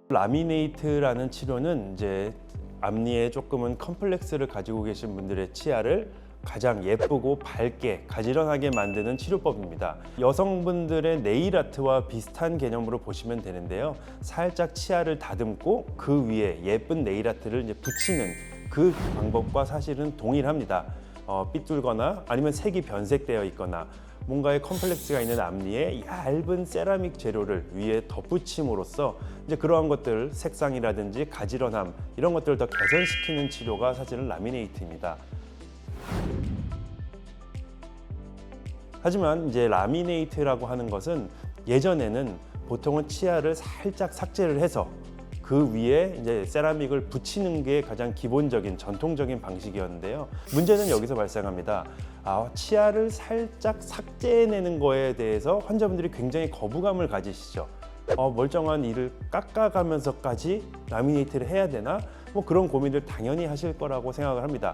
라미네이트라는 치료는 이제 앞니에 조금은 컴플렉스를 가지고 계신 분들의 치아를 가장 예쁘고 밝게 가지런하게 만드는 치료법입니다. 여성분들의 네일 아트와 비슷한 개념으로 보시면 되는데요. 살짝 치아를 다듬고 그 위에 예쁜 네일 아트를 이제 붙이는 그 방법과 사실은 동일합니다. 삐뚤거나 아니면 색이 변색되어 있거나 뭔가의 컴플렉스가 있는 앞니에 얇은 세라믹 재료를 위에 덧붙임으로써 이제 그러한 것들, 색상이라든지 가지런함 이런 것들을 더 개선시키는 치료가 사실은 라미네이트입니다. 하지만 이제 라미네이트라고 하는 것은 예전에는 보통은 치아를 살짝 삭제를 해서 그 위에 이제 세라믹을 붙이는 게 가장 기본적인 전통적인 방식이었는데요. 문제는 여기서 발생합니다. 치아를 살짝 삭제해내는 거에 대해서 환자분들이 굉장히 거부감을 가지시죠. 멀쩡한 이를 깎아가면서까지 라미네이트를 해야 되나? 뭐 그런 고민을 당연히 하실 거라고 생각을 합니다.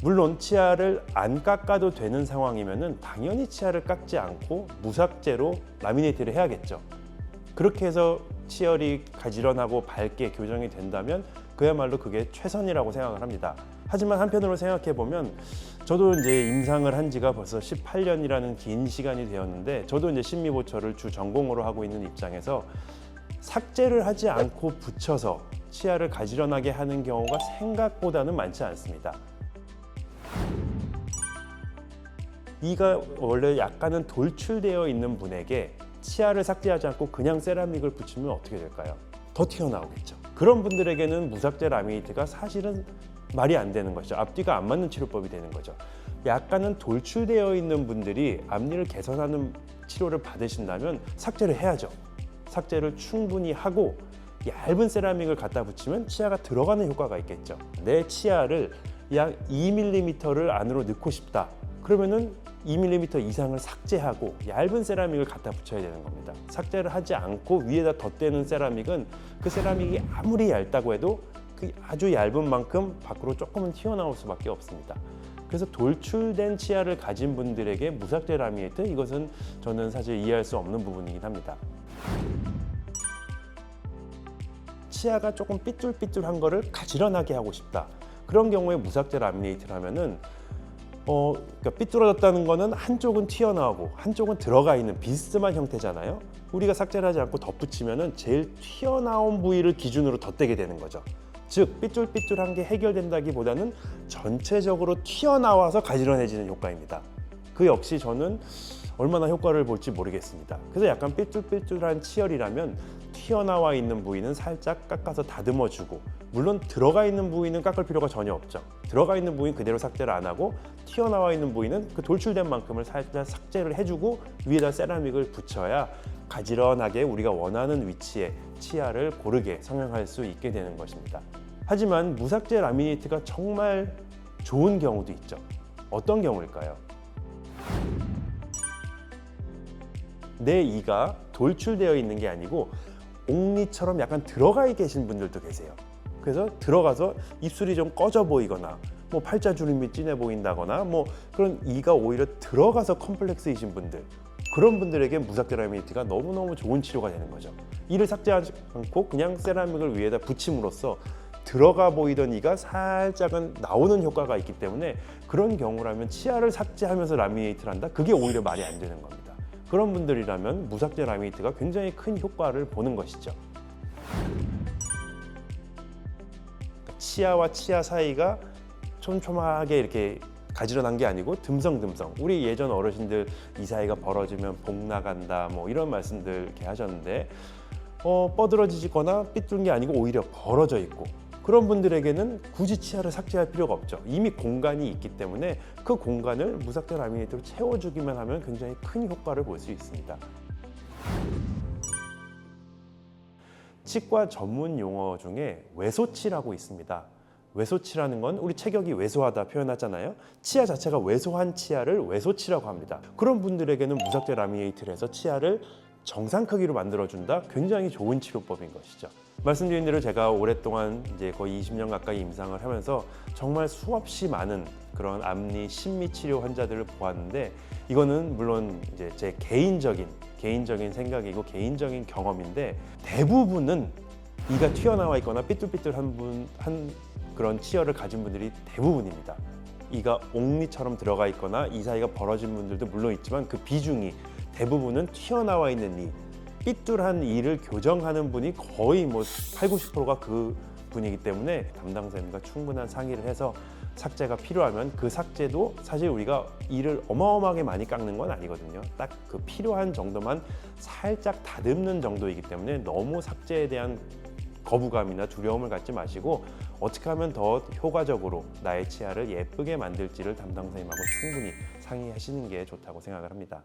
물론 치아를 안 깎아도 되는 상황이면은 당연히 치아를 깎지 않고 무삭제로 라미네이트를 해야겠죠. 그렇게 해서 치열이 가지런하고 밝게 교정이 된다면 그야말로 그게 최선이라고 생각을 합니다. 하지만 한편으로 생각해 보면 저도 이제 임상을 한 지가 벌써 18년이라는 긴 시간이 되었는데 저도 이제 심미보철을 주 전공으로 하고 있는 입장에서 삭제를 하지 않고 붙여서 치아를 가지런하게 하는 경우가 생각보다는 많지 않습니다. 이가 원래 약간은 돌출되어 있는 분에게 치아를 삭제하지 않고 그냥 세라믹을 붙이면 어떻게 될까요? 더 튀어나오겠죠. 그런 분들에게는 무삭제 라미네이트가 사실은 말이 안 되는 것이죠. 앞뒤가 안 맞는 치료법이 되는 거죠. 약간은 돌출되어 있는 분들이 앞니를 개선하는 치료를 받으신다면 삭제를 해야죠. 삭제를 충분히 하고 얇은 세라믹을 갖다 붙이면 치아가 들어가는 효과가 있겠죠. 내 치아를 약 2mm를 안으로 넣고 싶다. 그러면은 2mm 이상을 삭제하고 얇은 세라믹을 갖다 붙여야 되는 겁니다. 삭제를 하지 않고 위에다 덧대는 세라믹은 그 세라믹이 아무리 얇다고 해도 그 아주 얇은 만큼 밖으로 조금은 튀어나올 수밖에 없습니다. 그래서 돌출된 치아를 가진 분들에게 무삭제 라미네이트, 이것은 저는 사실 이해할 수 없는 부분이긴 합니다. 치아가 조금 삐뚤삐뚤한 거를 가지런하게 하고 싶다. 그런 경우에 무삭제 라미네이트를 하면은 그러니까 삐뚤어졌다는 거는 한쪽은 튀어나오고 한쪽은 들어가 있는 비스듬한 형태잖아요. 우리가 삭제를 하지 않고 덧붙이면은 제일 튀어나온 부위를 기준으로 덧대게 되는 거죠. 즉 삐뚤삐뚤한 게 해결된다기보다는 전체적으로 튀어나와서 가지런해지는 효과입니다. 그 역시 저는 얼마나 효과를 볼지 모르겠습니다. 그래서 약간 삐뚤삐뚤한 치열이라면 튀어나와 있는 부위는 살짝 깎아서 다듬어주고, 물론 들어가 있는 부위는 깎을 필요가 전혀 없죠. 들어가 있는 부위는 그대로 삭제를 안 하고 튀어나와 있는 부위는 그 돌출된 만큼을 살짝 삭제를 해주고 위에다 세라믹을 붙여야 가지런하게 우리가 원하는 위치에 치아를 고르게 성형할 수 있게 되는 것입니다. 하지만 무삭제 라미네이트가 정말 좋은 경우도 있죠. 어떤 경우일까요? 내 이가 돌출되어 있는 게 아니고 옥니처럼 약간 들어가 계신 분들도 계세요. 그래서 들어가서 입술이 좀 꺼져 보이거나 뭐 팔자주름이 진해 보인다거나 뭐 그런 이가 오히려 들어가서 컴플렉스이신 분들, 그런 분들에게 무삭제 라미네이트가 너무너무 좋은 치료가 되는 거죠. 이를 삭제하지 않고 그냥 세라믹을 위에다 붙임으로써 들어가 보이던 이가 살짝은 나오는 효과가 있기 때문에 그런 경우라면 치아를 삭제하면서 라미네이트를 한다? 그게 오히려 말이 안 되는 겁니다. 그런 분들이라면 무삭제 라미네이트가 굉장히 큰 효과를 보는 것이죠. 치아와 치아 사이가 촘촘하게 이렇게 가지런한 게 아니고 듬성듬성, 우리 예전 어르신들 이 사이가 벌어지면 복 나간다 뭐 이런 말씀들 이렇게 하셨는데 뻐들어지거나 삐뚤은 게 아니고 오히려 벌어져 있고, 그런 분들에게는 굳이 치아를 삭제할 필요가 없죠. 이미 공간이 있기 때문에 그 공간을 무삭제 라미네이트로 채워주기만 하면 굉장히 큰 효과를 볼 수 있습니다. 치과 전문 용어 중에 외소치라고 있습니다. 외소치라는 건 우리 체격이 왜소하다 표현하잖아요. 치아 자체가 왜소한 치아를 외소치라고 합니다. 그런 분들에게는 무삭제 라미네이트를 해서 치아를 정상 크기로 만들어준다. 굉장히 좋은 치료법인 것이죠. 말씀드린 대로 제가 오랫동안 이제 거의 20년 가까이 임상을 하면서 정말 수없이 많은 그런 앞니 심미 치료 환자들을 보았는데, 이거는 물론 이제 제 개인적인 생각이고 개인적인 경험인데, 대부분은 이가 튀어나와 있거나 삐뚤삐뚤한 그런 치열을 가진 분들이 대부분입니다. 이가 옥니처럼 들어가 있거나 이 사이가 벌어진 분들도 물론 있지만, 그 비중이 대부분은 튀어나와 있는 이, 삐뚤한 이를 교정하는 분이 거의 뭐 8, 90%가 그 분이기 때문에 담당 선생님과 충분한 상의를 해서 삭제가 필요하면 그 삭제도 사실 우리가 이를 어마어마하게 많이 깎는 건 아니거든요. 딱 그 필요한 정도만 살짝 다듬는 정도이기 때문에 너무 삭제에 대한 거부감이나 두려움을 갖지 마시고, 어떻게 하면 더 효과적으로 나의 치아를 예쁘게 만들지를 담당 선생님하고 충분히 상의하시는 게 좋다고 생각을 합니다.